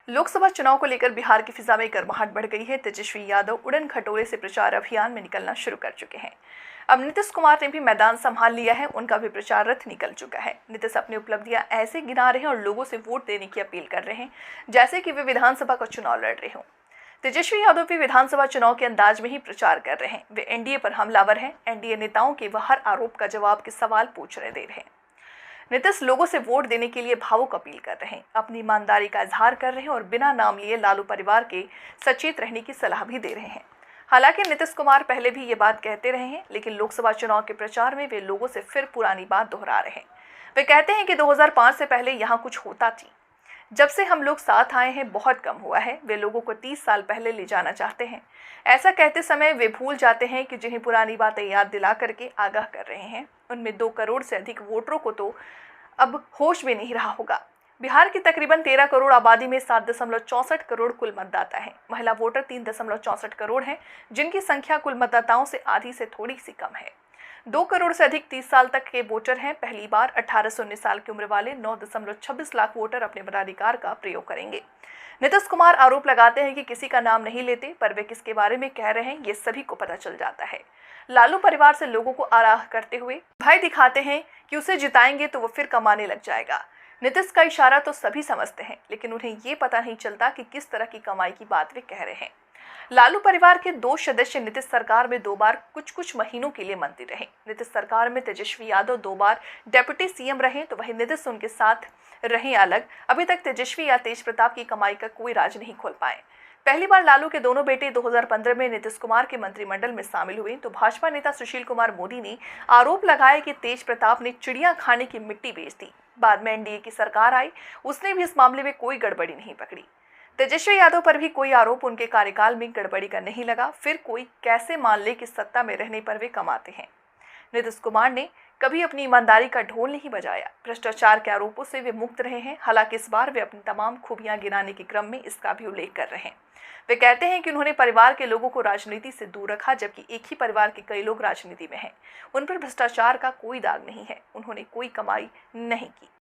लोकसभा चुनाव को लेकर बिहार की फिजा में गर्माहट बढ़ गई है। तेजस्वी यादव उड़न खटोले से प्रचार अभियान में निकलना शुरू कर चुके हैं। अब नीतीश कुमार ने भी मैदान संभाल लिया है, उनका भी प्रचार रथ निकल चुका है। नीतीश अपनी उपलब्धियां ऐसे गिना रहे हैं और लोगों से वोट देने की अपील कर रहे हैं जैसे कि वे विधानसभा का चुनाव लड़ रहे हों। तेजस्वी यादव भी विधानसभा चुनाव के अंदाज में ही प्रचार कर रहे हैं। वे एनडीए पर हमलावर हैं। एनडीए नेताओं के वह हर आरोप का जवाब के सवाल पूछ रहे दे रहे हैं। नीतीश लोगों से वोट देने के लिए भावुक अपील कर रहे हैं, अपनी ईमानदारी का इजहार कर रहे हैं और बिना नाम लिए लालू परिवार के सचेत रहने की सलाह भी दे रहे हैं। हालांकि नीतीश कुमार पहले भी ये बात कहते रहे हैं, लेकिन लोकसभा चुनाव के प्रचार में वे लोगों से फिर पुरानी बात दोहरा रहे हैं। वे कहते हैं कि 2005 से पहले यहाँ कुछ होता थी, जब से हम लोग साथ आए हैं बहुत कम हुआ है। वे लोगों को 30 साल पहले ले जाना चाहते हैं। ऐसा कहते समय वे भूल जाते हैं कि जिन्हें पुरानी बातें याद दिला करके आगाह कर रहे हैं, उनमें 2 करोड़ से अधिक वोटरों को तो अब होश भी नहीं रहा होगा। बिहार की तकरीबन 13 करोड़ आबादी में 7.64 करोड़ कुल मतदाता हैं। महिला वोटर 3.64 करोड़ हैं, जिनकी संख्या कुल मतदाताओं से आधी से थोड़ी सी कम है। 2 करोड़ से अधिक 30 साल तक के वोटर हैं। पहली बार 18 से 19 साल की उम्र वाले 9.26 लाख वोटर अपने मताधिकार का प्रयोग करेंगे। नीतीश कुमार आरोप लगाते हैं कि किसी का नाम नहीं लेते, पर वे किसके बारे में कह रहे हैं ये सभी को पता चल जाता है। लालू परिवार से लोगों को आगाह करते हुए भय दिखाते हैं कि उसे जिताएंगे तो वो फिर कमाने लग जाएगा। नीतीश का इशारा तो सभी समझते हैं, लेकिन उन्हें ये पता नहीं चलता कि किस तरह की कमाई की बात वे कह रहे हैं। लालू परिवार के 2 सदस्य नीतीश सरकार में 2 बार कुछ महीनों के लिए मंत्री रहे। नीतीश सरकार में तेजस्वी यादव 2 बार डेप्यूटी सीएम रहे, तो वहीं नीतीश उनके साथ रहे अलग। अभी तक तेजस्वी या तेज प्रताप की कमाई का कोई राज नहीं खोल पाए। पहली बार लालू के दोनों बेटे 2015 में नीतीश कुमार के मंत्रिमंडल में शामिल हुए, तो भाजपा नेता सुशील कुमार मोदी ने आरोप लगाया कि तेज प्रताप ने चिड़िया खाने की मिट्टी बेच दी। बाद में एनडीए की सरकार आई, उसने भी इस मामले में कोई गड़बड़ी नहीं पकड़ी। तेजस्वी यादव पर भी कोई आरोप उनके कार्यकाल में गड़बड़ी का नहीं लगा। फिर कोई कैसे मान ले कि सत्ता में रहने पर वे कमाते हैं। नीतीश कुमार ने कभी अपनी ईमानदारी का ढोल नहीं बजाया। भ्रष्टाचार के आरोपों से वे मुक्त रहे हैं। हालांकि इस बार वे अपनी तमाम खूबियां गिनाने के क्रम में इसका भी उल्लेख कर रहे हैं। वे कहते हैं कि उन्होंने परिवार के लोगों को राजनीति से दूर रखा, जबकि एक ही परिवार के कई लोग राजनीति में हैं। उन पर भ्रष्टाचार का कोई दाग नहीं है। उन्होंने कोई कमाई नहीं की।